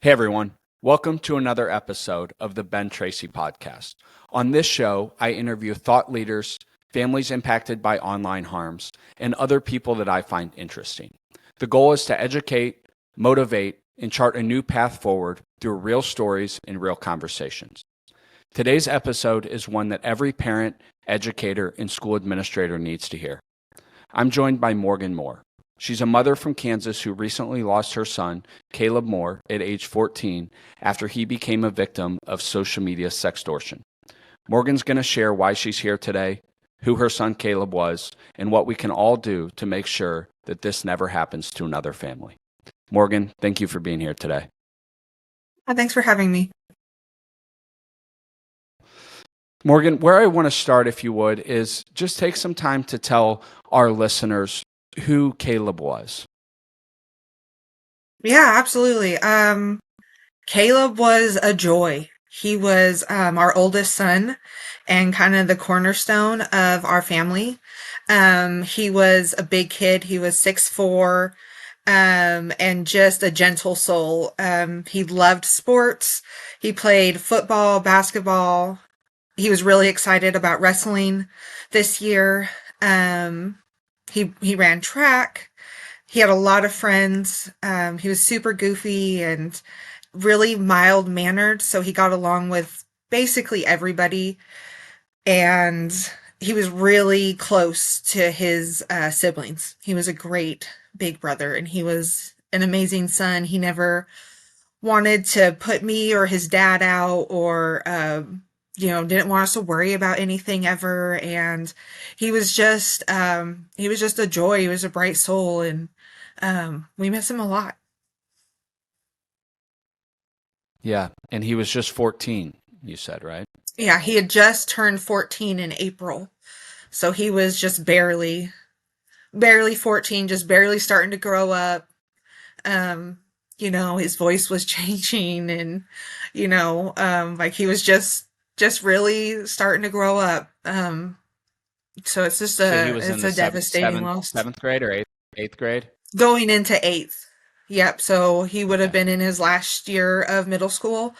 Hey everyone, welcome to another episode of the Ben Tracy podcast. On this show, I interview thought leaders, families impacted by online harms, and other people that I find interesting. The goal is to educate, motivate, and chart a new path forward through real stories and real conversations. Today's episode is one that every parent, educator, and school administrator needs to hear. I'm joined by Morgan Moore. She's a mother from Kansas who recently lost her son, Caleb Moore, at age 14 after he became a victim of social media sextortion. Morgan's going to share why she's here today, who her son Caleb was, and what we can all do to make sure that this never happens to another family. Morgan, thank you for being here today. Thanks for having me. Morgan, where I want to start, if you would, is just take some time to tell our listeners who Caleb was. Yeah, absolutely. Caleb was a joy. He was our oldest son and kind of the cornerstone of our family. He was a big kid. He was 6'4", and just a gentle soul. He loved sports. He played football, basketball. He was really excited about wrestling this year. He ran track. He had a lot of friends. He was super goofy and really mild mannered, so he got along with basically everybody. And he was really close to his siblings. He was a great big brother, and he was an amazing son. He never wanted to put me or his dad out, or didn't want us to worry about anything ever. And he was just a joy. He was a bright soul, and we miss him a lot. Yeah, and he was just 14, you said, right? Yeah, he had just turned 14 in April. So he was just barely 14, just barely starting to grow up. Um, his voice was changing, and like he was just really starting to grow up. So it's just So he was in it's the a devastating loss. seventh grade or eighth grade? Going into eighth. Yep. So he would have Okay. been in his last year of middle school.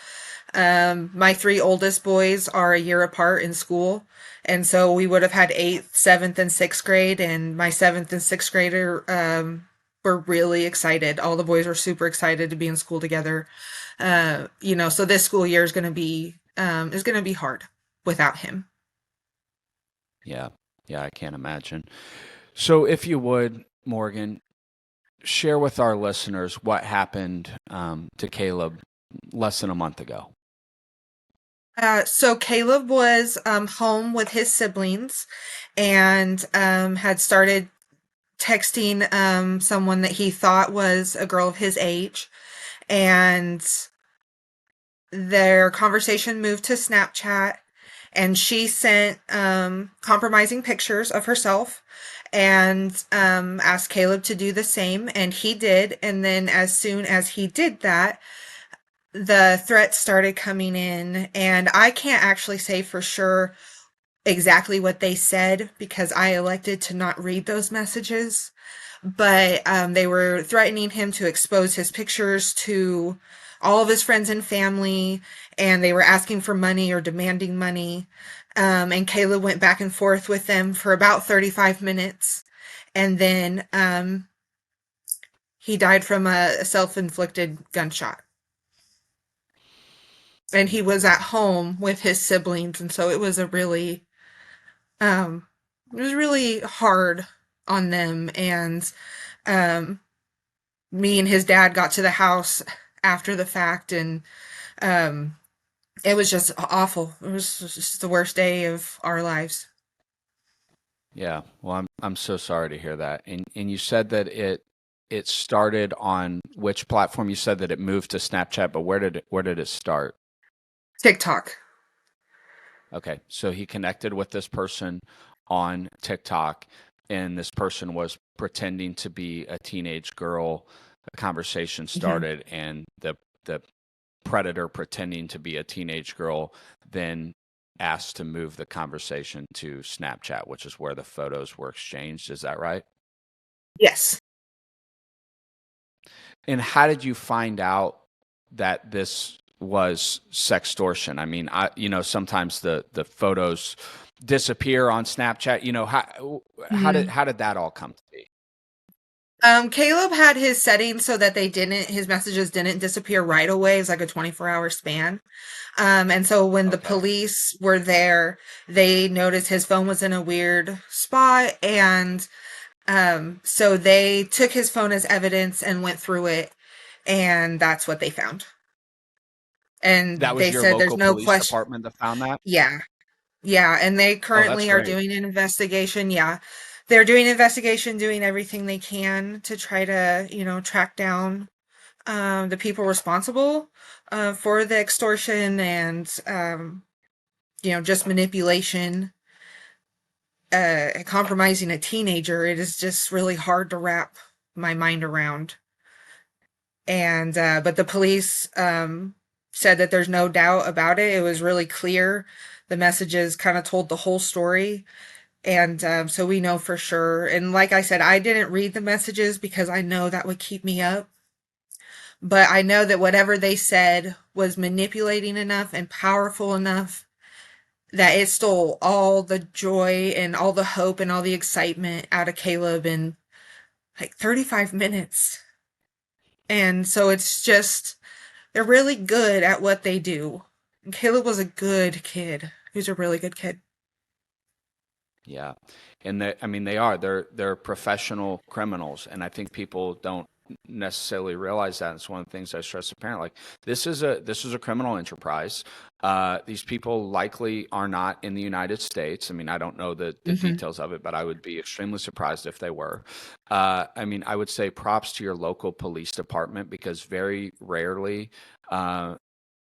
My three oldest boys are a year apart in school. And so we would have had eighth, seventh, and sixth grade. And my seventh and sixth grader were really excited. All the boys were super excited to be in school together. So this school year is gonna be hard without him. Yeah. Yeah, I can't imagine. So if you would, Morgan, share with our listeners what happened to Caleb less than a month ago. So Caleb was home with his siblings and had started texting someone that he thought was a girl of his age. And their conversation moved to Snapchat, and she sent compromising pictures of herself and asked Caleb to do the same, and he did. And then as soon as he did that, the threats started coming in, and I can't actually say for sure exactly what they said because I elected to not read those messages. But they were threatening him to expose his pictures to all of his friends and family, and they were asking for money or demanding money. And Caleb went back and forth with them for about 35 minutes. And then he died from a self-inflicted gunshot. And he was at home with his siblings, and so um, it was really hard on them. And um, me and his dad got to the house after the fact, and um, it was just awful. It was just the worst day of our lives. Yeah. Well, I'm so sorry to hear that. And you said that it started on which platform? You said that it moved to Snapchat, but where did it start? TikTok. Okay. So he connected with this person on TikTok, and this person was pretending to be a teenage girl. A conversation Mm-hmm. started, and the predator pretending to be a teenage girl then asked to move the conversation to Snapchat, which is where the photos were exchanged. Is that right? Yes. And how did you find out that this was sextortion? I mean, sometimes the photos disappear on Snapchat. Mhm. How did that all come to be? Caleb had his settings so that his messages didn't disappear right away. It was like a 24-hour span. And so when the Okay. police were there, they noticed his phone was in a weird spot. And so they took his phone as evidence and went through it. And that's what they found. And That was they your said there's local no police question. department that found that? Yeah. Yeah. And they Oh, that's currently are great. doing an investigation. Yeah. They're doing an investigation, doing everything they can to try to, track down the people responsible for the extortion and just manipulation, compromising a teenager. It is just really hard to wrap my mind around. And but the police said that there's no doubt about it. It was really clear. The messages kind of told the whole story. And so we know for sure. And like I said, I didn't read the messages because I know that would keep me up. But I know that whatever they said was manipulating enough and powerful enough that it stole all the joy and all the hope and all the excitement out of Caleb in like 35 minutes. And so it's just, they're really good at what they do. And Caleb was a good kid. He was a really good kid. Yeah. And I mean, they're professional criminals. And I think people don't necessarily realize that. It's one of the things I stress to parent. Like, this is a criminal enterprise. These people likely are not in the United States. I mean, I don't know the Hmm. details of it, but I would be extremely surprised if they were. I mean, I would say props to your local police department, because very rarely uh,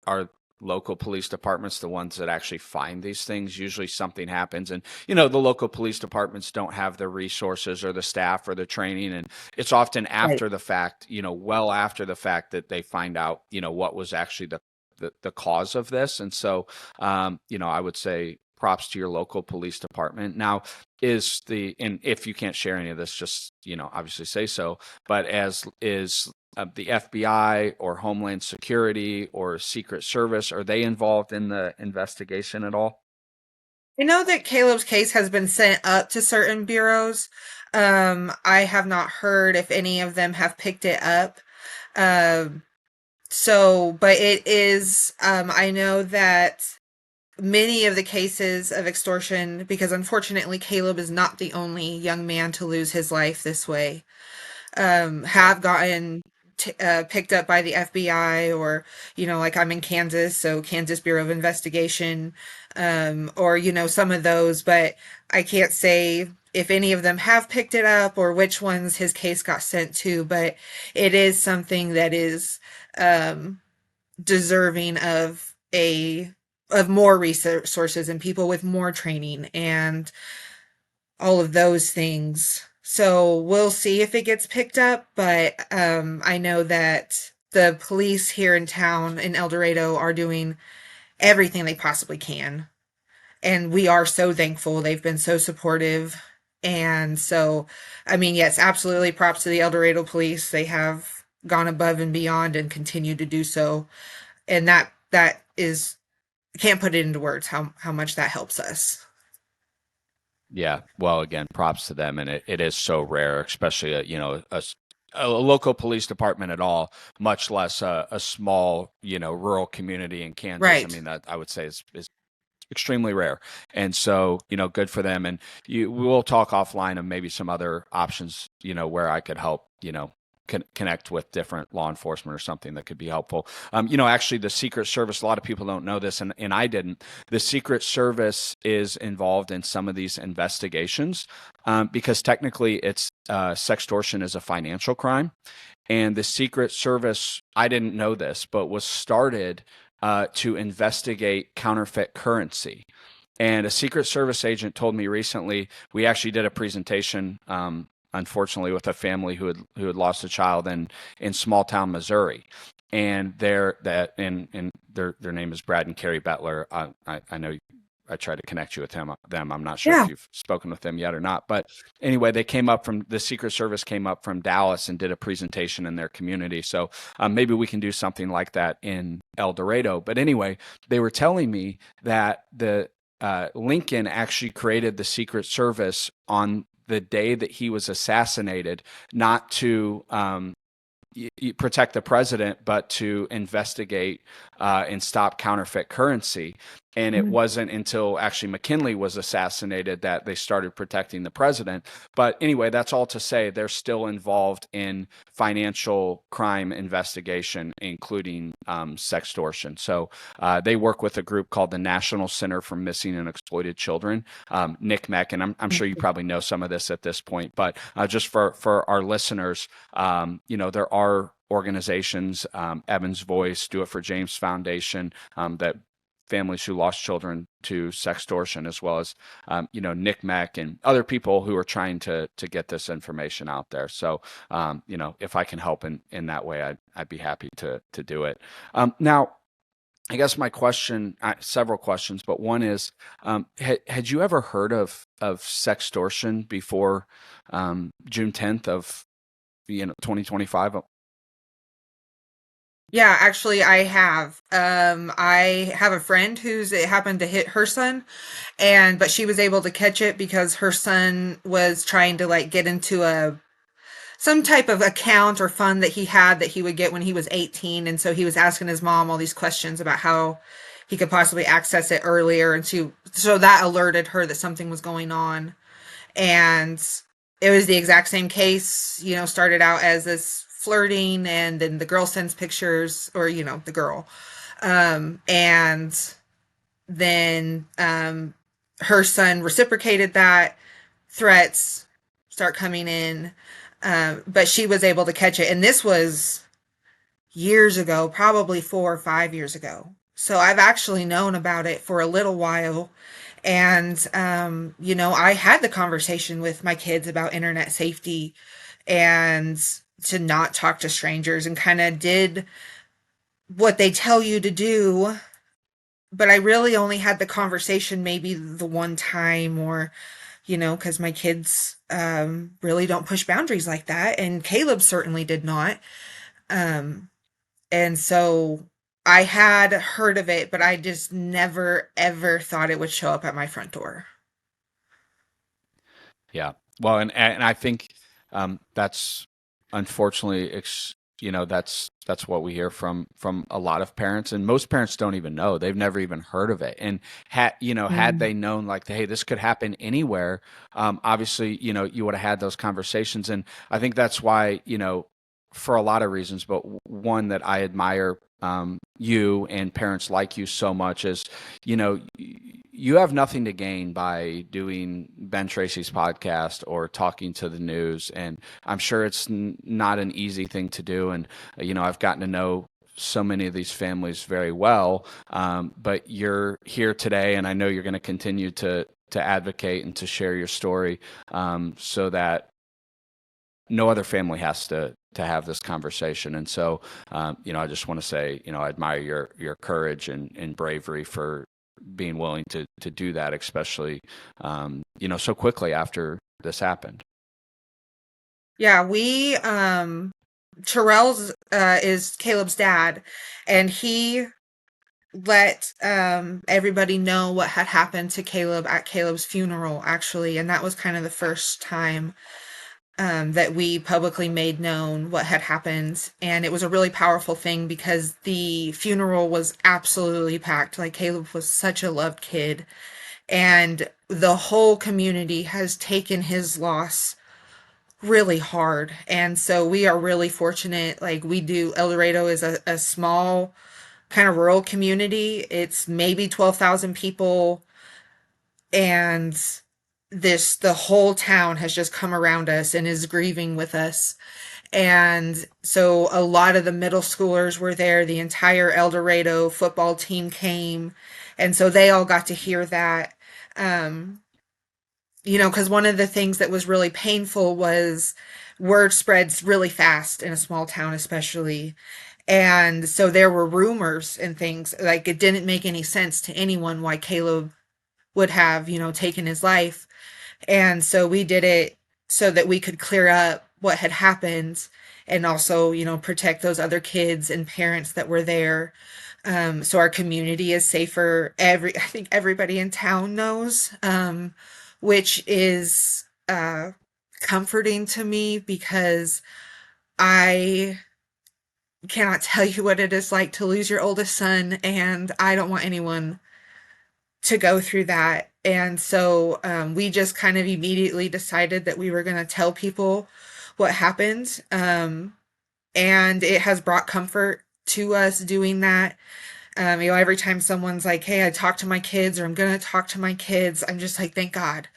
are local police departments the ones that actually find these things. Usually something happens, and the local police departments don't have the resources or the staff or the training, and it's often Right. after the fact, well after the fact, that they find out what was actually the cause of this. And so I would say props to your local police department. Now, and if you can't share any of this, just obviously say so, but as is the FBI or Homeland Security or Secret Service, are they involved in the investigation at all? I know that Caleb's case has been sent up to certain bureaus. I have not heard if any of them have picked it up. Um, but it is, I know that many of the cases of extortion, because unfortunately Caleb is not the only young man to lose his life this way, Right. have gotten picked up by the FBI, or, like I'm in Kansas, so Kansas Bureau of Investigation, or, some of those, but I can't say if any of them have picked it up or which ones his case got sent to, but it is something that is um, deserving of more resources and people with more training and all of those things. So we'll see if it gets picked up, but I know that the police here in town in El Dorado are doing everything they possibly can. And we are so thankful. They've been so supportive. And so, I mean, yes, absolutely props to the El Dorado police. They have gone above and beyond and continue to do so. And that is, can't put it into words how much that helps us. Yeah. Well, again, props to them, and it is so rare, especially a local police department at all, much less a small rural community in Kansas. I Right. mean, that I would say is extremely rare. And so, good for them. And we will talk offline of maybe some other options, where I could help, connect with different law enforcement or something that could be helpful. Actually, the Secret Service, a lot of people don't know this, and I didn't. The Secret Service is involved in some of these investigations, because technically sextortion is a financial crime. And the Secret Service, I didn't know this, but was started to investigate counterfeit currency. And a Secret Service agent told me recently, we actually did a presentation, unfortunately, with a family who had lost a child in small town Missouri. And their name is Brad and Carrie Bettler. I know I tried to connect you with them. I'm not sure if Yeah. you've spoken with them yet or not, but anyway, they came up from the Secret Service came up from Dallas and did a presentation in their community. So maybe we can do something like that in El Dorado. But anyway, they were telling me that the Lincoln actually created the Secret Service on the day that he was assassinated, not to protect the president, but to investigate and stop counterfeit currency. And it wasn't until actually McKinley was assassinated that they started protecting the president. But anyway, that's all to say they're still involved in financial crime investigation, including sextortion. So they work with a group called the National Center for Missing and Exploited Children, NCMEC, and I'm sure you probably know some of this at this point. But just for our listeners, there are organizations, Evan's Voice, Do It for James Foundation, that families who lost children to sextortion, as well as NCMEC and other people who are trying to get this information out there. So if I can help in that way, I'd be happy to do it. Now, I guess my question, several questions, but one is, had you ever heard of sextortion before June 10th of 2025? Yeah, actually I have. I have a friend it happened to hit her son, but she was able to catch it because her son was trying to like get into some type of account or fund that he would get when he was 18, and so he was asking his mom all these questions about how he could possibly access it earlier, and so that alerted her that something was going on. And it was the exact same case, started out as this flirting, and then the girl sends pictures, or the girl, and then her son reciprocated that. Threats start coming in, but she was able to catch it, and this was years ago, probably 4 or 5 years ago. So I've actually known about it for a little while. And, I had the conversation with my kids about internet safety and to not talk to strangers, and kind of did what they tell you to do. But I really only had the conversation maybe the one time, or, because my kids really don't push boundaries like that. And Caleb certainly did not. Um, and so I had heard of it, but I just never, ever thought it would show up at my front door. Yeah. Well, and I think that's unfortunately, that's what we hear from a lot of parents, and most parents don't even know. They've never even heard of it. And had Mm. they known, like, hey, this could happen anywhere, obviously, you would have had those conversations. And I think that's why, for a lot of reasons, but one that I admire you and parents like you so much is, you have nothing to gain by doing Ben Tracy's podcast or talking to the news. And I'm sure it's not an easy thing to do. And, I've gotten to know so many of these families very well. But you're here today, and I know you're going to continue to advocate and to share your story, so that no other family has to have this conversation. And so, I just want to say, I admire your courage and bravery for being willing to do that, especially, so quickly after this happened. Yeah, Terrell's is Caleb's dad, and he let everybody know what had happened to Caleb at Caleb's funeral, actually. And that was kind of the first time that we publicly made known what had happened. And it was a really powerful thing because the funeral was absolutely packed. Like, Caleb was such a loved kid, and the whole community has taken his loss really hard. And so we are really fortunate. Like, we do, El Dorado is a small kind of rural community. It's maybe 12,000 people, and the whole town has just come around us and is grieving with us. And so a lot of the middle schoolers were there. The entire El Dorado football team came, and so they all got to hear that. um because one of the things that was really painful was word spreads really fast in a small town, especially. And so there were rumors and things, like, it didn't make any sense to anyone why Caleb would have, taken his life. And so we did it so that we could clear up what had happened and also, protect those other kids and parents that were there. So our community is safer. I think everybody in town knows, which is comforting to me because I cannot tell you what it is like to lose your oldest son, and I don't want anyone to go through that. And so we just kind of immediately decided that we were going to tell people what happened. And it has brought comfort to us doing that. Every time someone's like, hey, I talked to my kids or I'm going to talk to my kids, I'm just like, thank God.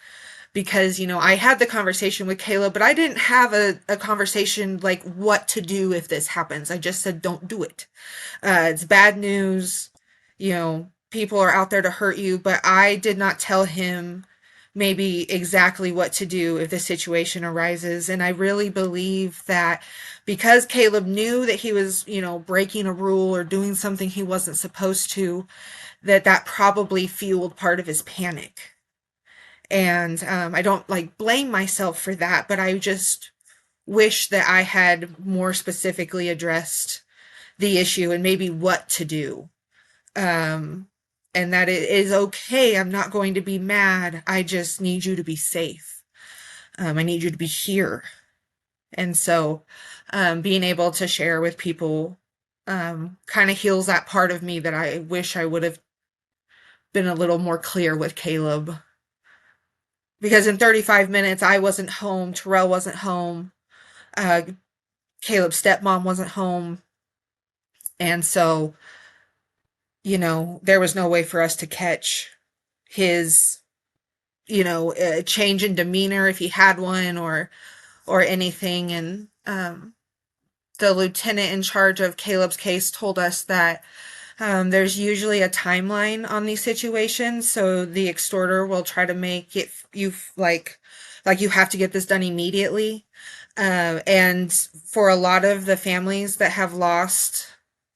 Because, I had the conversation with Caleb, but I didn't have a conversation like what to do if this happens. I just said, don't do it. It's bad news. People are out there to hurt you, but I did not tell him maybe exactly what to do if the situation arises. And I really believe that because Caleb knew that he was, breaking a rule or doing something he wasn't supposed to, that probably fueled part of his panic. And I don't like blame myself for that, but I just wish that I had more specifically addressed the issue and maybe what to do. Um, and that it is okay. I'm not going to be mad. I just need you to be safe. I need you to be here. And so being able to share with people kind of heals that part of me that I wish I would have been a little more clear with Caleb. Because in 35 minutes, I wasn't home. Terrell wasn't home. Uh, Caleb's stepmom wasn't home. And so, there was no way for us to catch his, change in demeanor if he had one or anything. And the lieutenant in charge of Caleb's case told us that there's usually a timeline on these situations, so the extorter will try to make it you like you have to get this done immediately. And for a lot of the families that have lost,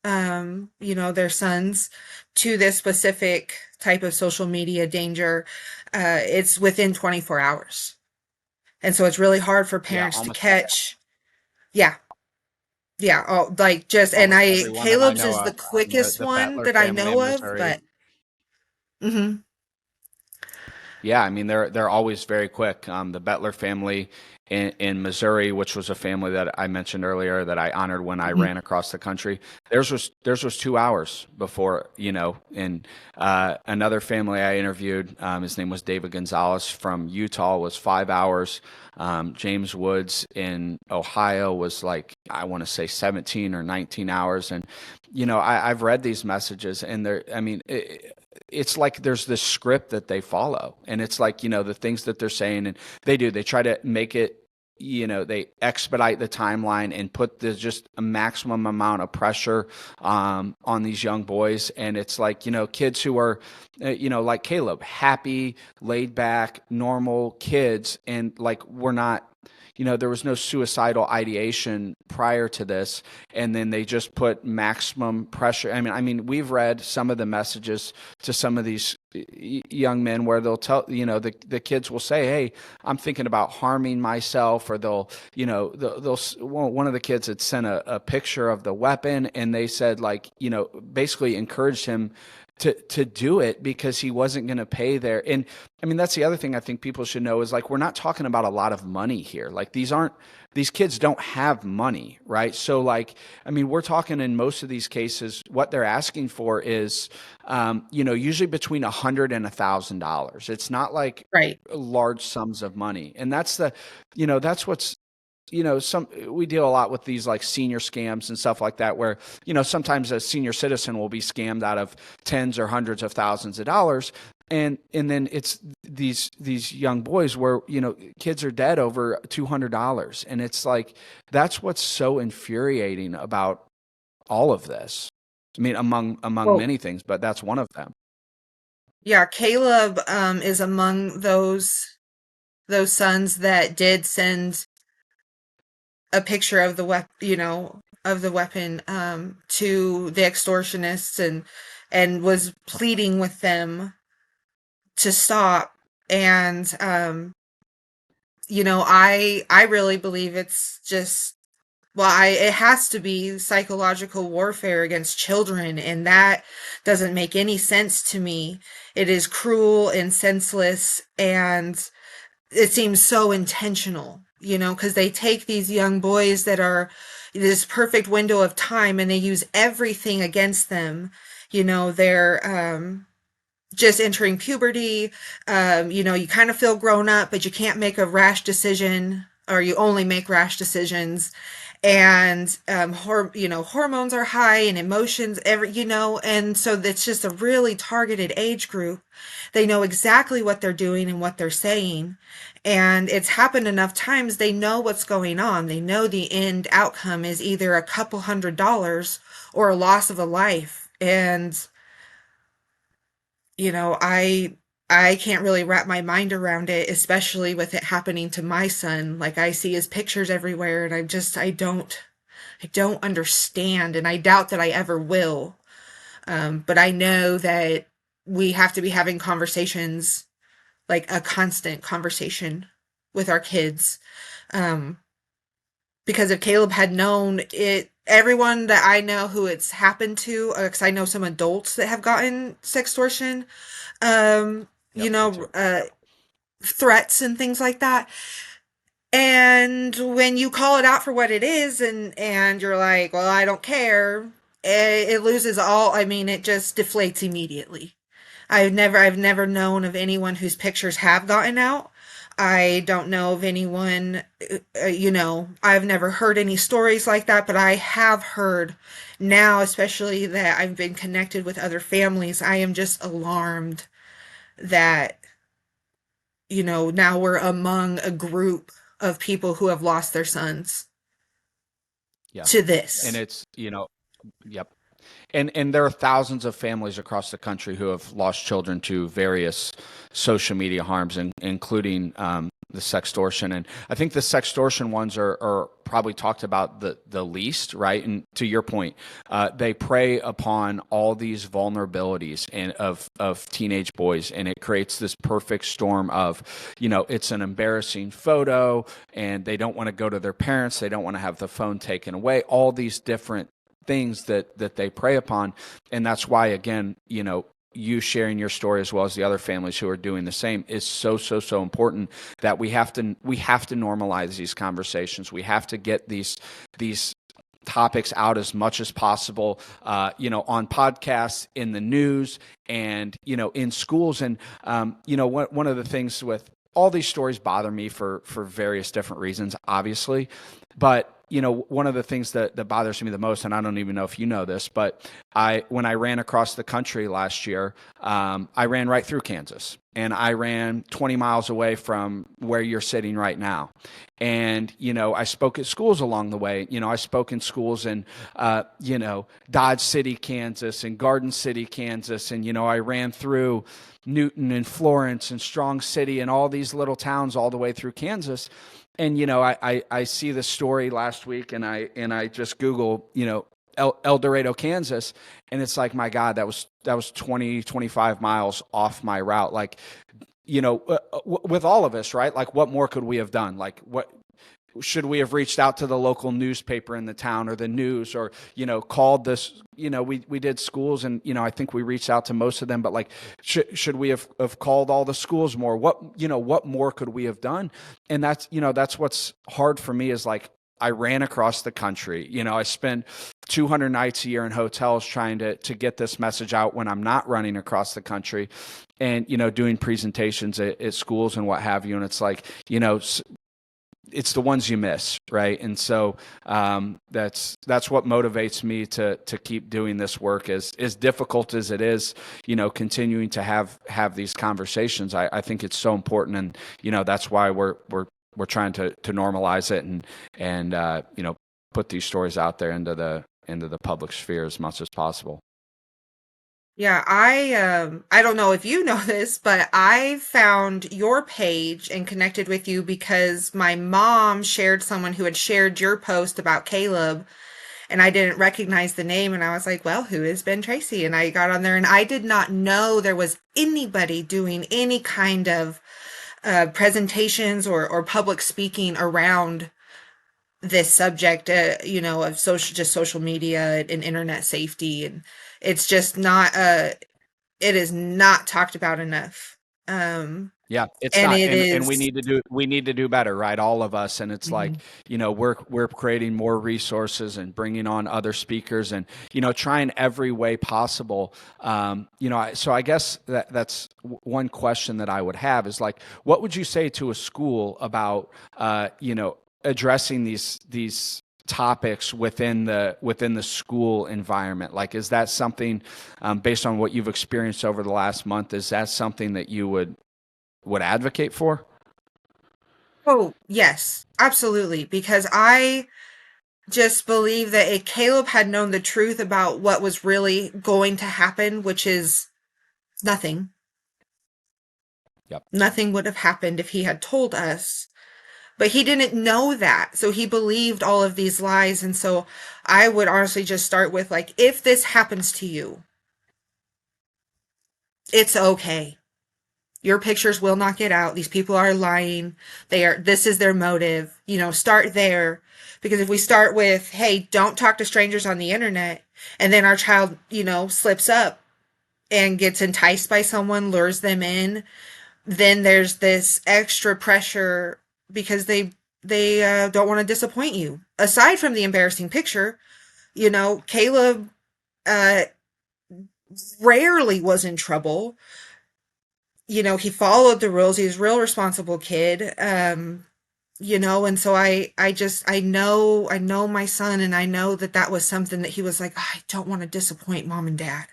their sons to this specific type of social media danger, it's within 24 hours. And so it's really hard for Yeah, parents to almost catch. Yeah, yeah, oh, like just and almost I everyone that I Caleb's know is the of. The quickest the one Bettler that I family in know of, Missouri. but hmm Yeah, I mean they're always very quick. The Bettler family in Missouri, which was a family that I mentioned earlier that I honored when I ran across the country. Theirs was 2 hours before, and another family I interviewed, his name was David Gonzalez from Utah, was 5 hours. James Woods in Ohio was like, I want to say 17 or 19 hours. And, I've read these messages and I mean, it's like there's this script that they follow. And it's like, the things that they're saying and they try to make it, they expedite the timeline and put just a maximum amount of pressure on these young boys. And it's like, kids who are, like Caleb, happy, laid back, normal kids. And like, we're not, there was no suicidal ideation prior to this. And then they just put maximum pressure. I mean, we've read some of the messages to some of these young men where they'll tell, the kids will say, hey, I'm thinking about harming myself, or one of the kids had sent a picture of the weapon, and they said, like, basically encouraged him to do it because he wasn't going to pay their. And I mean, that's the other thing I think people should know is, like, we're not talking about a lot of money here. Like, these kids don't have money, right? So, like, I mean, we're talking in most of these cases, what they're asking for is, usually between $100 and $1,000. It's not like right. large sums of money. And that's what's, we deal a lot with these like senior scams and stuff like that, where, sometimes a senior citizen will be scammed out of tens or hundreds of thousands of dollars. And then it's these young boys where, kids are dead over $200. And it's like, that's what's so infuriating about all of this. I mean, among Well, many things, but that's one of them. yeah, Caleb is among those sons that did send a picture of the weapon to the extortionists and was pleading with them to stop. And I really believe it's just, well, it has to be psychological warfare against children, and that doesn't make any sense to me. It is cruel and senseless, and it seems so intentional, because they take these young boys that are this perfect window of time and they use everything against them. They're just entering puberty. You kind of feel grown up, but you can't make a rash decision, or you only make rash decisions. And hormones are high and emotions, and so it's just a really targeted age group. They know exactly what they're doing and what they're saying, and it's happened enough times. They know what's going on. They know the end outcome is either a couple $100 or a loss of a life. And I can't really wrap my mind around it, especially with it happening to my son. Like, I see his pictures everywhere, and I don't understand, and I doubt that I ever will. But I know that we have to be having conversations, like a constant conversation with our kids. Um, because if Caleb had known it, everyone that I know who it's happened to, because I know some adults that have gotten sextortion, um, you Yep, me know, too. uh, threats and things like that. And when you call it out for what it is, and you're like, well, I don't care, it loses all. I mean, it just deflates immediately. I've never known of anyone whose pictures have gotten out. I don't know of anyone, I've never heard any stories like that, but I have heard now, especially that I've been connected with other families. I am just alarmed that, now we're among a group of people who have lost their sons Yeah. to And this. it's, yep. And there are thousands of families across the country who have lost children to various social media harms, including the sextortion. And I think the sextortion ones are probably talked about the least, right? And to your point, they prey upon all these vulnerabilities of teenage boys, and it creates this perfect storm of, it's an embarrassing photo, and they don't want to go to their parents, they don't want to have the phone taken away, all these different things that they prey upon. And that's why, again, you sharing your story as well as the other families who are doing the same is so important, that we have to normalize these conversations. We have to get these topics out as much as possible, on podcasts, in the news, and in schools. And one of the things with all these stories bother me for various different reasons, obviously, but one of the things that bothers me the most, and I don't even know if you know this, but when I ran across the country last year, I ran right through Kansas, and I ran 20 miles away from where you're sitting right now. And, I spoke at schools along the way. I spoke in schools in, Dodge City, Kansas, and Garden City, Kansas. And, I ran through Newton and Florence and Strong City and all these little towns all the way through Kansas. And, I see the story last week, and I just Google, El Dorado, Kansas. And it's like, my God, that was 20-25 miles off my route. Like, with all of us, right? Like, what more could we have done? Like, what should we have reached out to the local newspaper in the town, or the news, or, called this, we did schools, and, I think we reached out to most of them, but like, should we have called all the schools more? What more could we have done? And that's what's hard for me, is like, I ran across the country. I spend 200 nights a year in hotels trying to get this message out when I'm not running across the country, and, doing presentations at schools and what have you. And it's like, it's the ones you miss, right? And so that's what motivates me to keep doing this work, as difficult as it is, continuing to have these conversations. I think it's so important, and that's why we're trying to normalize it, and put these stories out there into the public sphere as much as possible. Yeah, I don't know if you know this, but I found your page and connected with you because my mom shared someone who had shared your post about Caleb, and I didn't recognize the name. And I was like, well, who is Ben Tracy? And I got on there, and I did not know there was anybody doing any kind of presentations or public speaking around this subject, of social media and internet safety. And it's just not, it is not talked about enough. Um, Yeah, it's and not, it and is, we need to do better, right? All of us, and it's like, Mhm. we're creating more resources and bringing on other speakers, and trying every way possible. So I guess that's one question that I would have is like, what would you say to a school about addressing these topics within the school environment? Like, is that something, based on what you've experienced over the last month, is that something that you would advocate for? Oh, yes, absolutely. Because I just believe that if Caleb had known the truth about what was really going to happen, which is nothing, Yep. nothing would have happened if he had told us. But he didn't know that. So he believed all of these lies. And so I would honestly just start with, like, if this happens to you, it's okay. Your pictures will not get out. These people are lying. This is their motive. Start there. Because if we start with, hey, don't talk to strangers on the internet, and then our child, slips up and gets enticed by someone, lures them in, then there's this extra pressure because they don't want to disappoint you. Aside from the embarrassing picture, Caleb uh, rarely was in trouble. He followed the rules. He was a real responsible kid. And so I know my son, and I know that was something that he was like, "Oh, I don't want to disappoint mom and dad."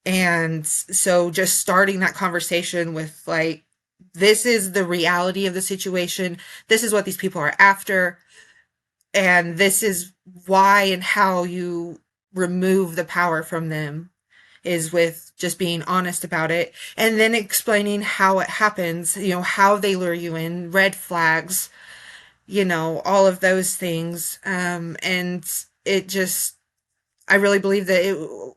And so just starting that conversation with, like, this is the reality of the situation. This is what these people are after. And this is why and how you remove the power from them, is with just being honest about it, and then explaining how it happens, how they lure you in, red flags, all of those things. And it just, I really believe that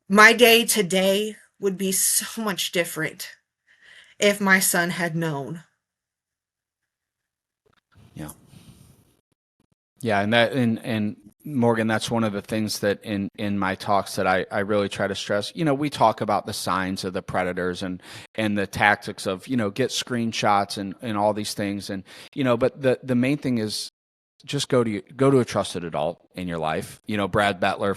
my day today would be so much different if my son had known. Yeah. Yeah, and Morgan, that's one of the things that in my talks that I really try to stress. We talk about the signs of the predators and the tactics of, get screenshots and all these things, and but the main thing is just go to a trusted adult in your life. Brad Bettler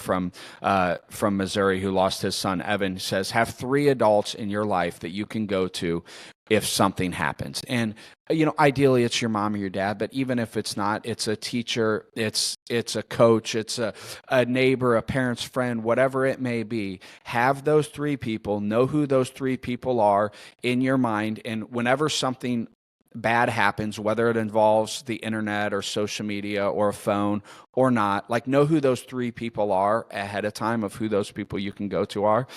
from Missouri, who lost his son Evan, says have 3 adults in your life that you can go to if something happens. And ideally it's your mom or your dad, but even if it's not, it's a teacher, it's a coach, it's a neighbor, a parent's friend, whatever it may be. Have those 3 people, know who those 3 people are in your mind, and whenever something bad happens, whether it involves the internet or social media or a phone or not, like, know who those 3 people are ahead of time, of who those people you can go to are.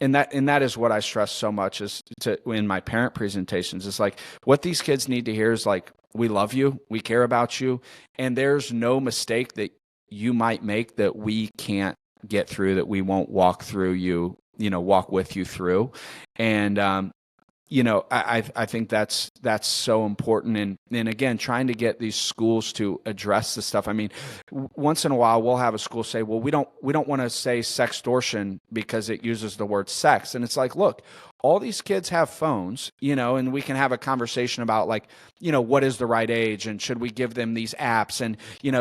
And that is what I stress so much is in my parent presentations, is like, what these kids need to hear is like, we love you, we care about you, and there's no mistake that you might make that we can't get through, that we won't walk through walk with you through. And I think that's so important, and again, trying to get these schools to address this stuff. I mean, once in a while we'll have a school say, well, we don't want to say sextortion because it uses the word sex, and it's like, look, all these kids have phones, and we can have a conversation about, like, what is the right age, and should we give them these apps, and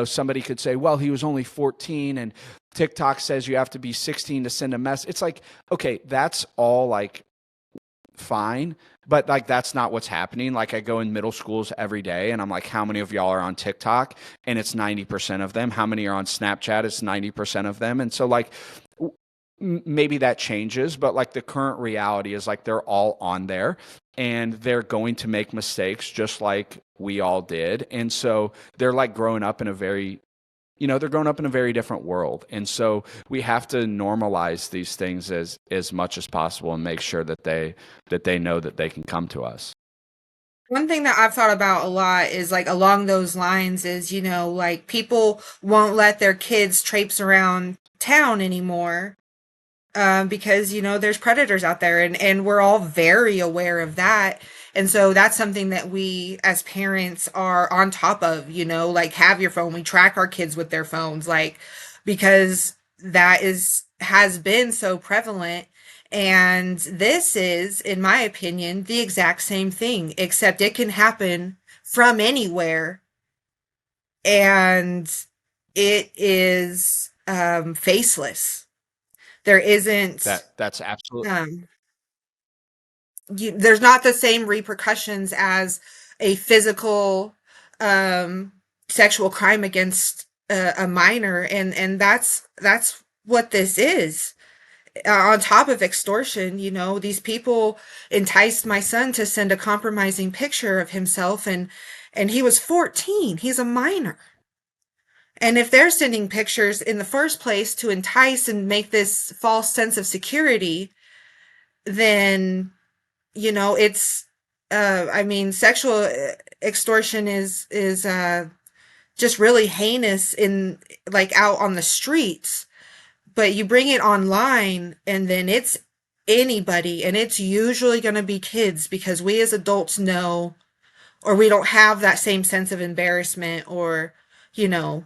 somebody could say, well, he was only 14 and TikTok says you have to be 16 to send a message. It's like, okay, that's all, like, fine, but like, that's not what's happening. Like, I go in middle schools every day and I'm like, how many of y'all are on TikTok? And it's 90% of them. How many are on Snapchat? It's 90% of them. And so, like, maybe that changes, but like, the current reality is, like, they're all on there and they're going to make mistakes just like we all did. And so they're like growing up in a very they're growing up in a very different world. And so we have to normalize these things as much as possible and make sure that they know that they can come to us. One thing that I've thought about a lot is like along those lines is, like people won't let their kids traipse around town anymore, because there's predators out there, and we're all very aware of that. And so that's something that we as parents are on top of, like have your phone. We track our kids with their phones, like, because that is has been so prevalent. And this is, in my opinion, the exact same thing, except it can happen from anywhere, and it is faceless. There isn't That's absolutely um there's not the same repercussions as a physical um sexual crime against a minor, and that's what this is. On top of extortion, these people enticed my son to send a compromising picture of himself, and he was 14. He's a minor. And if they're sending pictures in the first place to entice and make this false sense of security, then it's I mean, sexual extortion is just really heinous in, like, out on the streets, but you bring it online and then it's anybody, and it's usually going to be kids, because we as adults know, or we don't have that same sense of embarrassment, or you know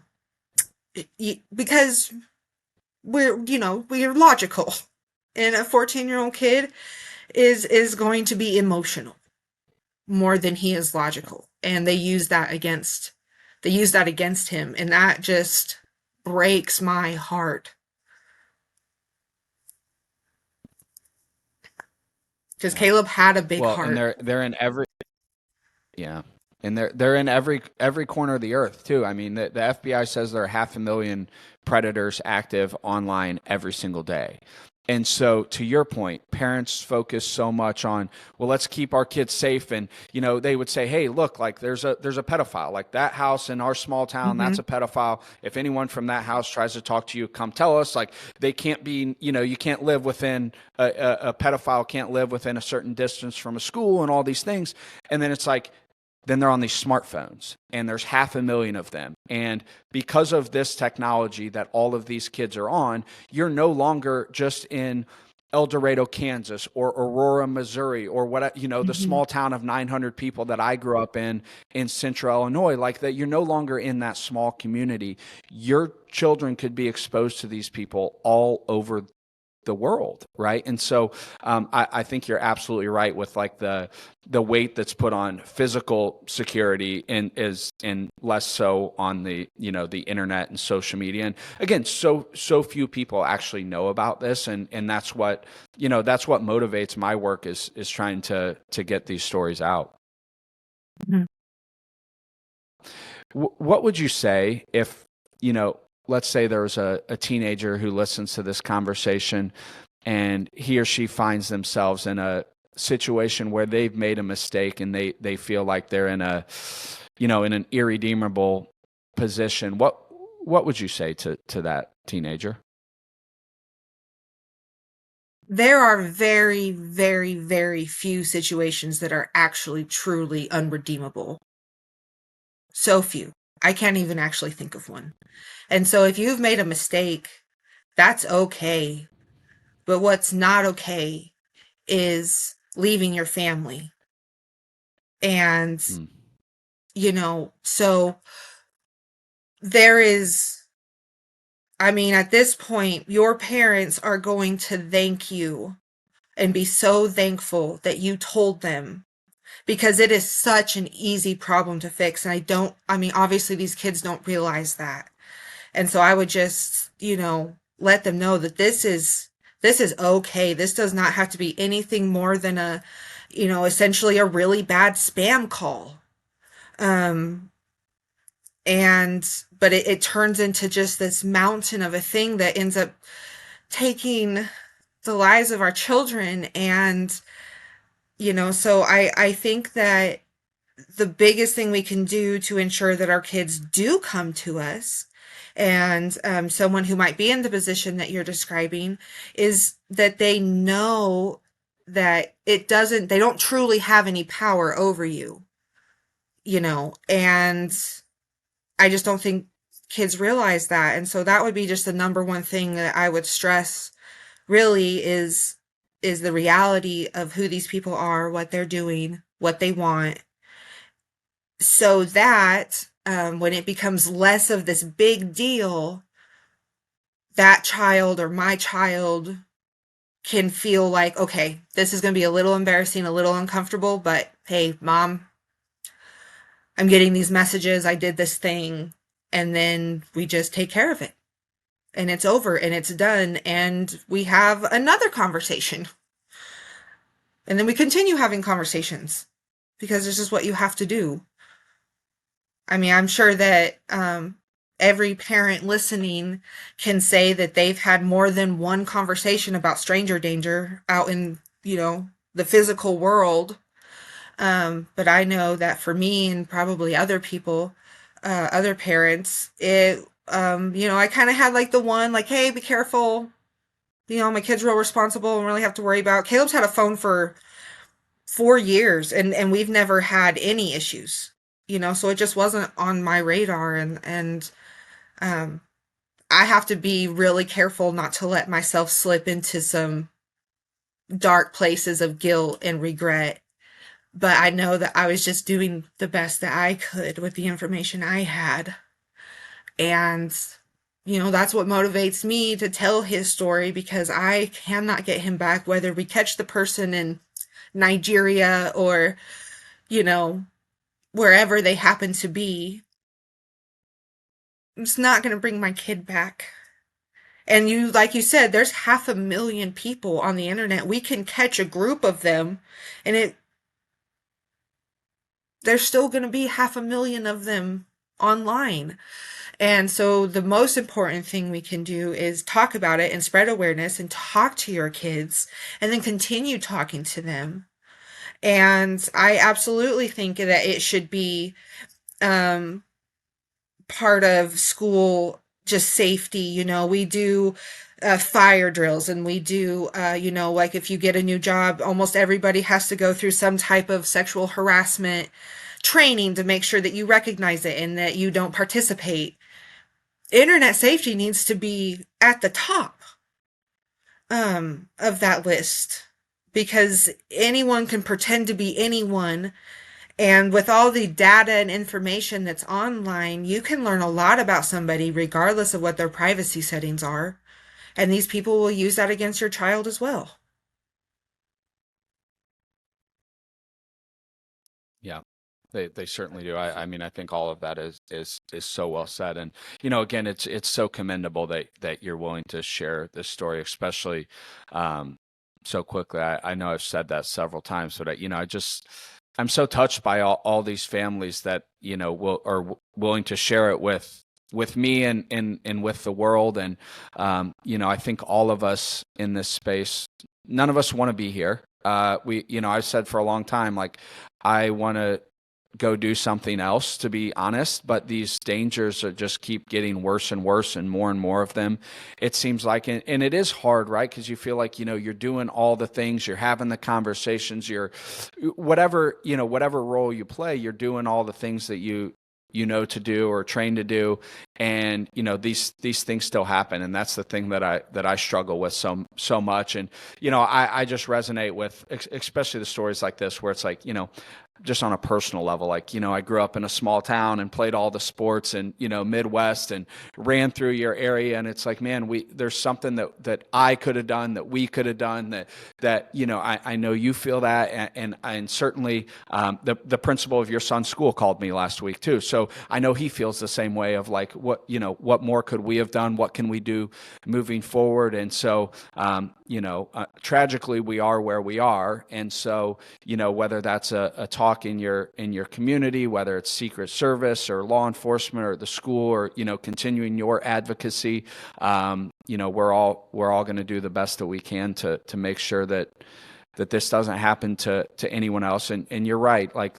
because we're logical, and a 14-year-old kid is going to be emotional more than he is logical, and they use that against him, and that just breaks my heart, because yeah. Caleb had a big Well, and heart. they're in every yeah. And they're in every corner of the earth too. I mean, the FBI says there are 500,000 predators active online every single day. And so, to your point, parents focus so much on, well, let's keep our kids safe, and they would say, hey, look, like there's a pedophile, like that house in our small town, that's Hmm. a pedophile. If anyone from that house tries to talk to you, come tell us. Like they can't be, you can't live within a pedophile can't live within a certain distance from a school, and all these things. And then it's like, then they're on these smartphones, and there's 500,000 of them. And because of this technology that all of these kids are on, you're no longer just in El Dorado, Kansas, or Aurora, Missouri, or what, the Hmm. small town of 900 people that I grew up in central Illinois. Like that, you're no longer in that small community. Your children could be exposed to these people all over the world, right? And so I think you're absolutely right with like the weight that's put on physical security and less so on the internet and social media. And again, so few people actually know about this, and that's what motivates my work is trying to get these stories out. What would you say if, let's say there's a teenager who listens to this conversation, and he or she finds themselves in a situation where they've made a mistake, and they feel like they're in an irredeemable position. What would you say to that teenager? There are very, very, very few situations that are actually truly unredeemable. So few. I can't even actually think of one. And so if you've made a mistake, that's okay. But what's not okay is leaving your family. And, Hmm. so there is, I mean, at this point, your parents are going to thank you and be so thankful that you told them, because it is such an easy problem to fix. And I mean, obviously, these kids don't realize that. And so I would just, let them know that this is okay. This does not have to be anything more than essentially a really bad spam call. Um, and but it turns into just this mountain of a thing that ends up taking the lives of our children. And so I think that the biggest thing we can do to ensure that our kids do come to us, and someone who might be in the position that you're describing, is that they know that they don't truly have any power over you. and I just don't think kids realize that. And so that would be just the number one thing that I would stress really is the reality of who these people are, what they're doing, what they want, so that when it becomes less of this big deal, that child or my child can feel like, okay, this is going to be a little embarrassing, a little uncomfortable, but hey, mom, I'm getting these messages, I did this thing, and then we just take care of it. And it's over and it's done, and we have another conversation. And then we continue having conversations because this is what you have to do. I mean, I'm sure that every parent listening can say that they've had more than one conversation about stranger danger out in, the physical world. But I know that for me and probably other people, other parents, I kind of had like the one, like, hey, be careful. My kid's real responsible and really have to worry about. Caleb's had a phone for 4 years and we've never had any issues, so it just wasn't on my radar. And um, I have to be really careful not to let myself slip into some dark places of guilt and regret. But I know that I was just doing the best that I could with the information I had. And, that's what motivates me to tell his story, because I cannot get him back, whether we catch the person in Nigeria or, you know, wherever they happen to be. It's not going to bring my kid back. And like you said, there's 500,000 people on the internet. We can catch a group of them, and there's still going to be 500,000 of them online. And so the most important thing we can do is talk about it and spread awareness and talk to your kids and then continue talking to them. And I absolutely think that it should be um, part of school, just safety. We do fire drills, and we do, like if you get a new job, almost everybody has to go through some type of sexual harassment training to make sure that you recognize it and that you don't participate. Internet safety needs to be at the top of that list, because anyone can pretend to be anyone. And with all the data and information that's online, you can learn a lot about somebody regardless of what their privacy settings are. And these people will use that against your child as well. Yeah, they certainly do. I mean, I think all of that is so well said. And again, it's so commendable that you're willing to share this story, especially so quickly. I know I've said that several times, but I'm so touched by all these families that are willing to share it with me and with the world. And I think all of us in this space, none of us want to be here. I've said for a long time, like, I want to go do something else, to be honest, but these dangers are just keep getting worse and worse, and more of them, it seems like. And it is hard, right? Because you feel like, you're doing all the things, you're having the conversations, you're whatever role you play, you're doing all the things that to do or trained to do. And these things still happen, and that's the thing that I struggle with so much. And I just resonate with especially the stories like this, where it's like, just on a personal level, like, I grew up in a small town and played all the sports and, Midwest, and ran through your area. And it's like, man, there's something that I could have done, that we could have done, that I know you feel that. And certainly the principal of your son's school called me last week too. So I know he feels the same way of like, what more could we have done? What can we do moving forward? And so, tragically, we are where we are. And so, whether that's a talk in your community, whether it's Secret Service or law enforcement or the school, or continuing your advocacy, we're all going to do the best that we can to make sure that this doesn't happen to anyone else. And you're right, like,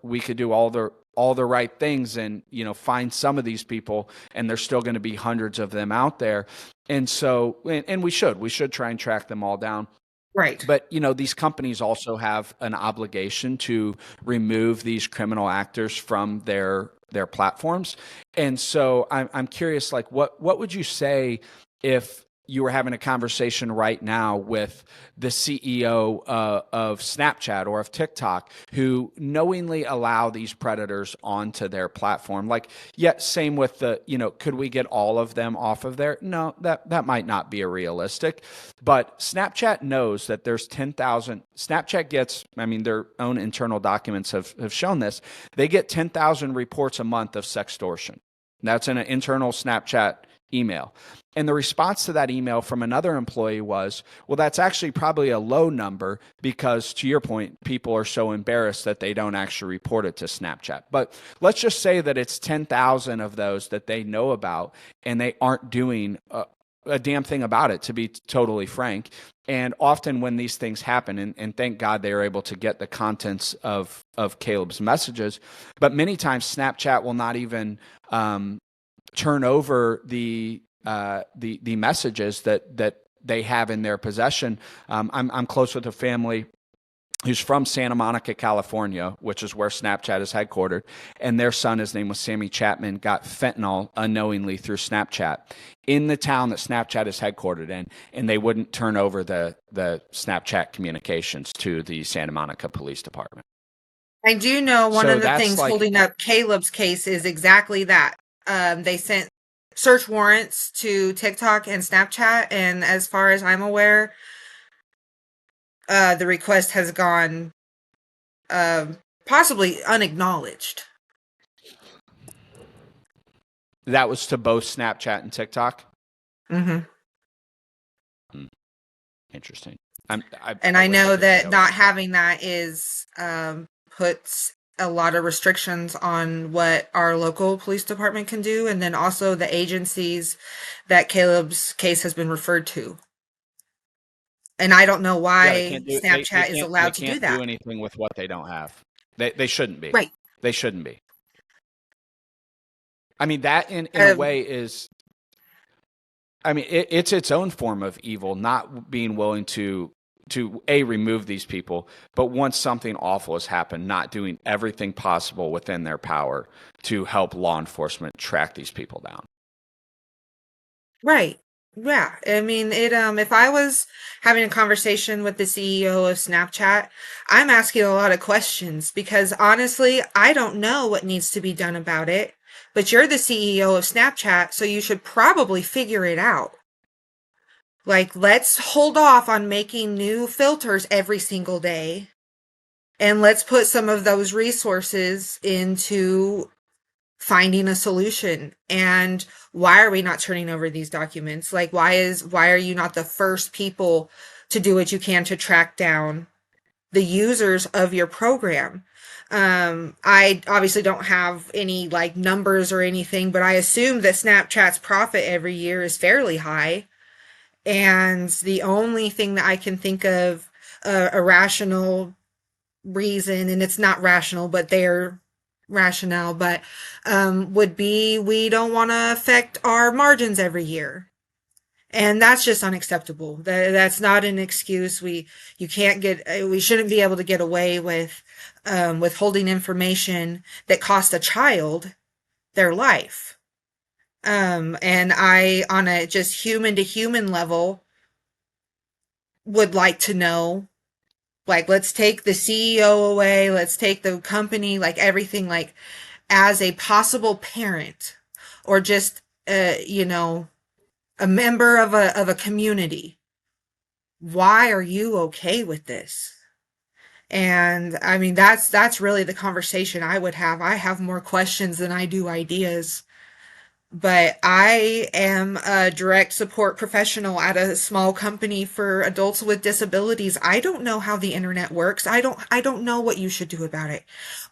we could do all the right things and find some of these people, and there's still going to be hundreds of them out there. And so, and we should try and track them all down. Right. But these companies also have an obligation to remove these criminal actors from their platforms. And so I'm curious, like what would you say if you were having a conversation right now with the CEO of Snapchat or of TikTok, who knowingly allow these predators onto their platform? Like, yeah, same with could we get all of them off of there? No, that might not be a realistic. But Snapchat knows that there's 10,000. Snapchat gets, I mean, their own internal documents have shown this. They get 10,000 reports a month of sextortion. That's in an internal Snapchat email. And the response to that email from another employee was, well, that's actually probably a low number because, to your point, people are so embarrassed that they don't actually report it to Snapchat. But let's just say that it's 10,000 of those that they know about and they aren't doing a damn thing about it, to be totally frank. And often when these things happen, and thank God they are able to get the contents of Caleb's messages, but many times Snapchat will not even turn over the messages that they have in their possession. I'm close with a family who's from Santa Monica, California, which is where Snapchat is headquartered. And their son, his name was Sammy Chapman, got fentanyl unknowingly through Snapchat in the town that Snapchat is headquartered in. And they wouldn't turn over the Snapchat communications to the Santa Monica Police Department. I do know one So of the that's things like, holding up Caleb's case is exactly that. They sent search warrants to TikTok and Snapchat, and as far as I'm aware, the request has gone possibly unacknowledged. that was to both Snapchat and TikTok. Mm-hmm. Interesting. And I I wish I know could say that I was not surprised. having that is puts a lot of restrictions on what our local police department can do, and then also the agencies that Caleb's case has been referred to. And I don't know Yeah, they why can't do Snapchat is they allowed to do can't do that. anything with what they don't have. They shouldn't be. Right. They shouldn't be. I mean, that in a Um, way is, I mean, it's its own form of evil, not being willing to remove these people, but once something awful has happened, not doing everything possible within their power to help law enforcement track these people down. right. Yeah. I mean, if I was having a conversation with the CEO of Snapchat, I'm asking a lot of questions because honestly, I don't know what needs to be done about it. But you're the CEO of Snapchat, so you should probably figure it out. Like, let's hold off on making new filters every single day. And let's put some of those resources into finding a solution. And why are we not turning over these documents? Like, why are you not the first people to do what you can to track down the users of your program? I obviously don't have any like numbers or anything, but I assume that Snapchat's profit every year is fairly high. And the only thing that I can think of a rational reason, and it's not rational, but they're rationale, but would be we don't want to affect our margins every year. And that's just unacceptable. That's not an excuse. You can't get, we shouldn't be able to get away with withholding information that cost a child their life. And I, on a just human to human level, would like to know, like, let's take the CEO away, let's take the company, like everything, like as a possible parent or just a member of a community. Why are you okay with this? And I mean, that's really the conversation I would have. I have more questions than I do ideas. But I am a direct support professional at a small company for adults with disabilities. I don't know how the internet works. I don't know what you should do about it.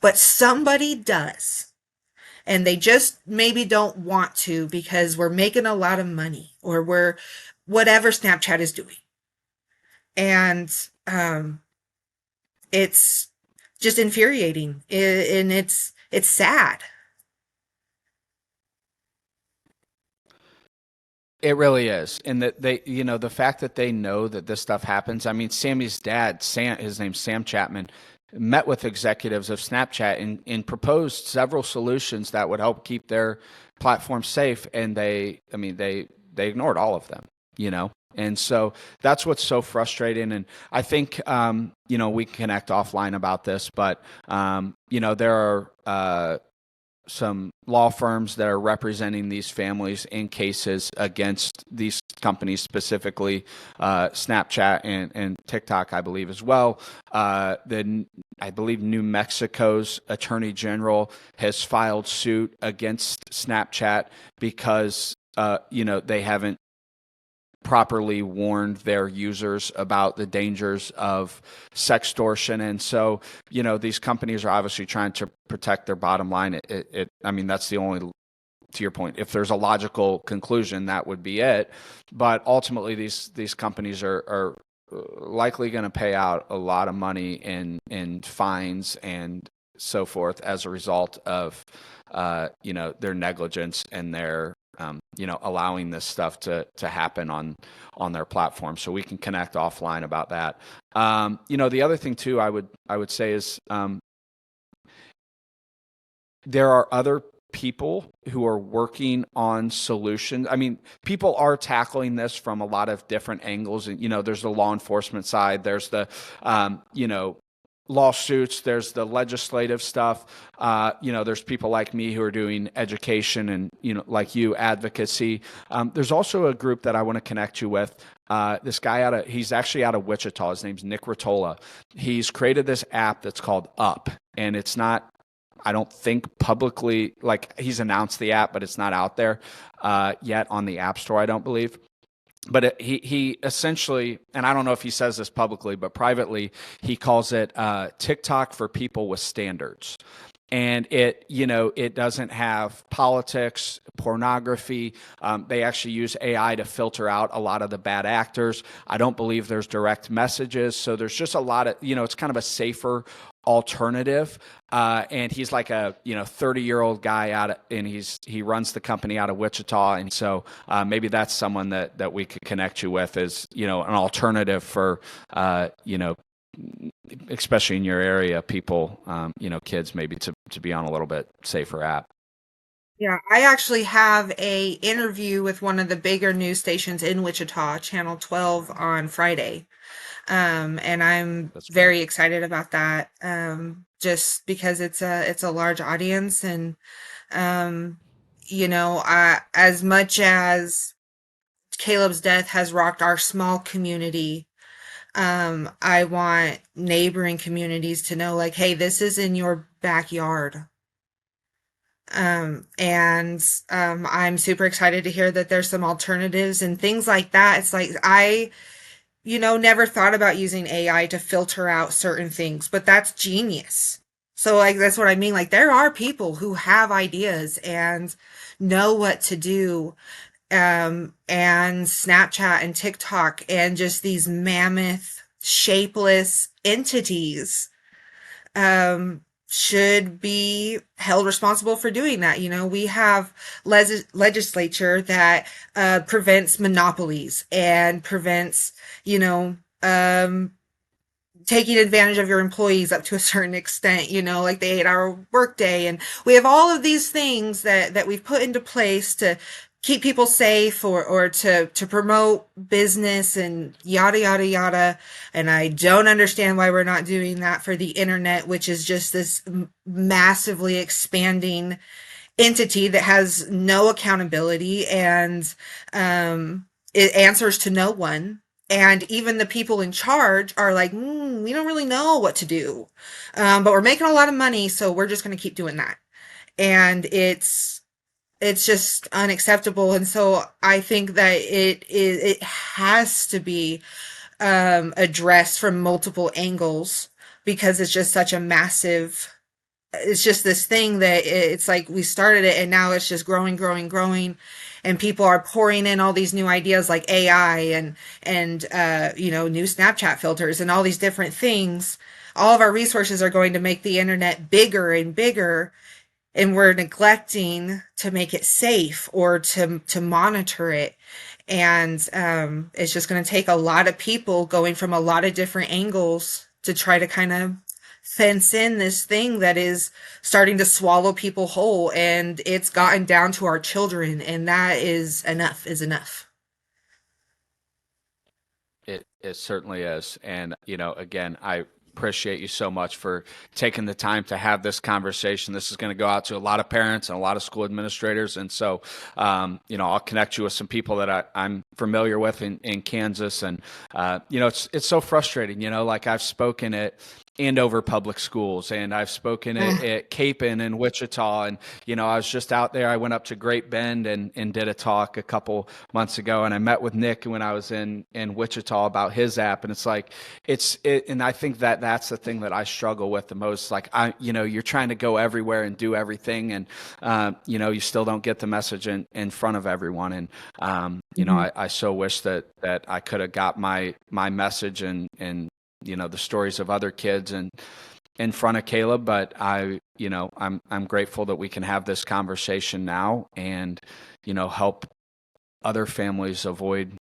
But somebody does. And they just maybe don't want to because we're making a lot of money or we're whatever Snapchat is doing. And it's just infuriating, and it's sad. It really is. And that they, the fact that they know that this stuff happens. I mean, Sammy's dad, his name's Sam Chapman, met with executives of Snapchat and proposed several solutions that would help keep their platform safe. And they ignored all of them, you know? And so that's what's so frustrating. And I think, we can connect offline about this, but, there are, some law firms that are representing these families in cases against these companies, specifically Snapchat and TikTok, I believe, as well. I believe New Mexico's attorney general has filed suit against Snapchat because they haven't properly warned their users about the dangers of sextortion. And so, these companies are obviously trying to protect their bottom line. That's the only, to your point, if there's a logical conclusion, that would be it. But ultimately, these companies are likely going to pay out a lot of money in fines and so forth as a result of, their negligence and their allowing this stuff to happen on their platform. So we can connect offline about that. The other thing too, I would say is there are other people who are working on solutions. I mean, people are tackling this from a lot of different angles. And, there's the law enforcement side, there's the, lawsuits, there's the legislative stuff. There's people like me who are doing education and, like you, advocacy. There's also a group that I want to connect you with. This guy he's actually out of Wichita. His name's Nick Rottola. He's created this app that's called Up, and it's not, I don't think publicly, like he's announced the app, but it's not out there yet on the App Store, I don't believe. But he essentially, and I don't know if he says this publicly, but privately, he calls it TikTok for people with standards. And it doesn't have politics, pornography. They actually use AI to filter out a lot of the bad actors. I don't believe there's direct messages. So there's just a lot of, it's kind of a safer alternative. And he's like a 30-year-old guy and he runs the company out of Wichita. And so maybe that's someone that we could connect you with as an alternative for especially in your area, people, kids maybe to be on a little bit safer app. Yeah, I actually have a interview with one of the bigger news stations in Wichita, Channel 12, on Friday. And I'm That's great. very excited about that. Just because it's a large audience, and as much as Caleb's death has rocked our small community, I want neighboring communities to know, like, hey, this is in your backyard. I'm super excited to hear that there's some alternatives and things like that. It's like I never thought about using AI to filter out certain things, but that's genius. So, like, that's what I mean. Like, there are people who have ideas and know what to do. And Snapchat and TikTok and just these mammoth, shapeless entities, should be held responsible for doing that. We have legislature that prevents monopolies and prevents, taking advantage of your employees up to a certain extent, like the 8-hour workday. And we have all of these things that we've put into place to keep people safe or to promote business and yada, yada, yada. And I don't understand why we're not doing that for the internet, which is just this massively expanding entity that has no accountability and it answers to no one. And even the people in charge are like, we don't really know what to do. But we're making a lot of money, so we're just going to keep doing that. And it's just unacceptable. And so I think that it has to be addressed from multiple angles, because it's just such a massive, it's just this thing that it's like we started it and now it's just growing, growing, growing. And people are pouring in all these new ideas like AI and new Snapchat filters and all these different things. All of our resources are going to make the internet bigger and bigger, and we're neglecting to make it safe or to monitor it. And it's just going to take a lot of people going from a lot of different angles to try to kind of fence in this thing that is starting to swallow people whole. And it's gotten down to our children, and that is enough. It certainly is. And, again, I appreciate you so much for taking the time to have this conversation. This is going to go out to a lot of parents and a lot of school administrators. And so, I'll connect you with some people that I'm familiar with in Kansas. And, it's so frustrating, like I've spoken at Andover Public Schools, and I've spoken at Capon and Wichita. And, I was just out there. I went up to Great Bend and did a talk a couple months ago. And I met with Nick when I was in Wichita about his app. And it's like, and I think that's the thing that I struggle with the most. Like, you're trying to go everywhere and do everything. And, you still don't get the message in front of everyone. And, I so wish that I could have got my message and the stories of other kids and in front of Caleb, but I'm grateful that we can have this conversation now and, help other families avoid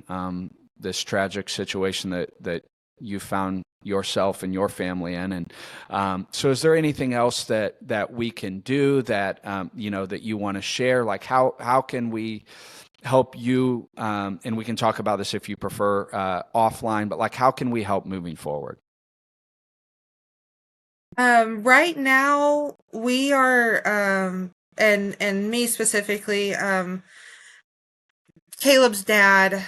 this tragic situation that you found yourself and your family in. And so is there anything else that we can do that, that you want to share? Like how can we help you, and we can talk about this if you prefer offline, but like how can we help moving forward? Right now we are, and me specifically, Caleb's dad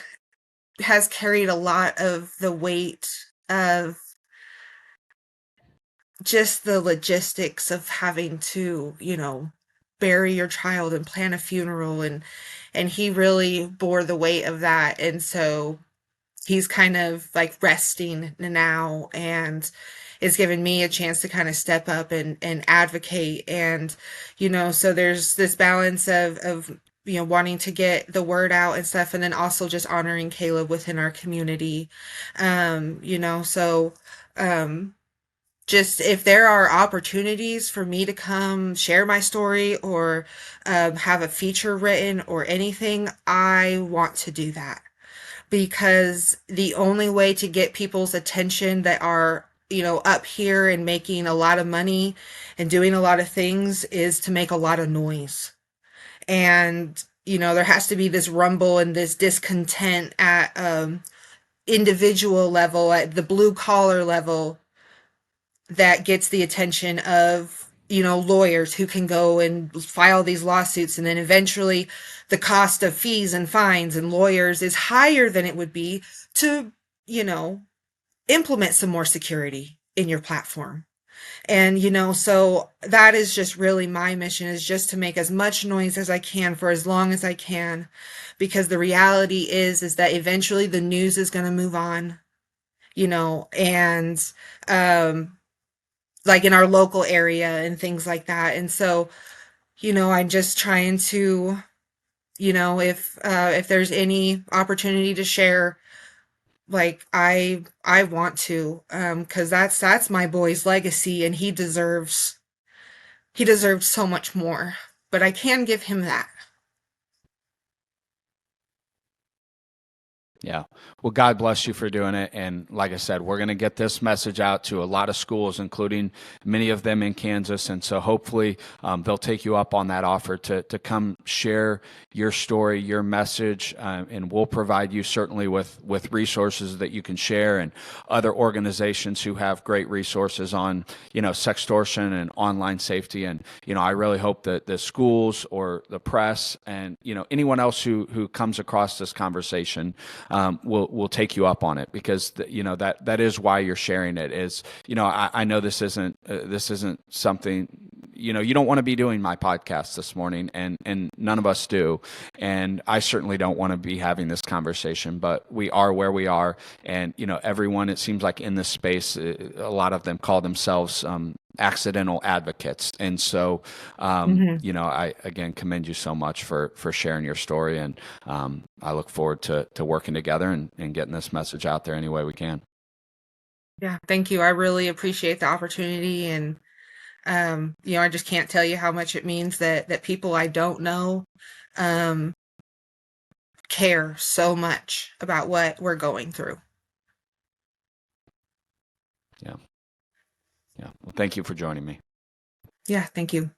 has carried a lot of the weight of just the logistics of having to, bury your child and plan a funeral, and he really bore the weight of that. And so he's kind of like resting now, and it's given me a chance to kind of step up and advocate. And so there's this balance of wanting to get the word out and stuff, and then also just honoring Caleb within our community. So just if there are opportunities for me to come share my story or have a feature written or anything, I want to do that, because the only way to get people's attention that are up here and making a lot of money and doing a lot of things is to make a lot of noise. And there has to be this rumble and this discontent at individual level, at the blue collar level, that gets the attention of lawyers who can go and file these lawsuits, and then eventually the cost of fees and fines and lawyers is higher than it would be to implement some more security in your platform. And so that is just really my mission, is just to make as much noise as I can for as long as I can, because the reality is that eventually the news is going to move on, and like in our local area and things like that. And so, I'm just trying to, if there's any opportunity to share, like I want to, because that's my boy's legacy, and he deserves so much more. But I can give him that. Yeah. Well, God bless you for doing it. And like I said, we're going to get this message out to a lot of schools, including many of them in Kansas. And so hopefully they'll take you up on that offer to come share your story, your message, and we'll provide you certainly with resources that you can share, and other organizations who have great resources on, sextortion and online safety. And, I really hope that the schools or the press and, anyone else who comes across this conversation will take you up on it, because that is why you're sharing it. Is I know this isn't something, you don't want to be doing my podcast this morning, and none of us do, and I certainly don't want to be having this conversation, but we are where we are. And everyone, it seems like in this space, a lot of them call themselves accidental advocates. And so I again commend you so much for sharing your story, and I look forward to working together and getting this message out there any way we can. Yeah, thank you. I really appreciate the opportunity. And I just can't tell you how much it means that people I don't know, um care so much about what we're going through. Yeah. Yeah. Well, thank you for joining me. Yeah, thank you.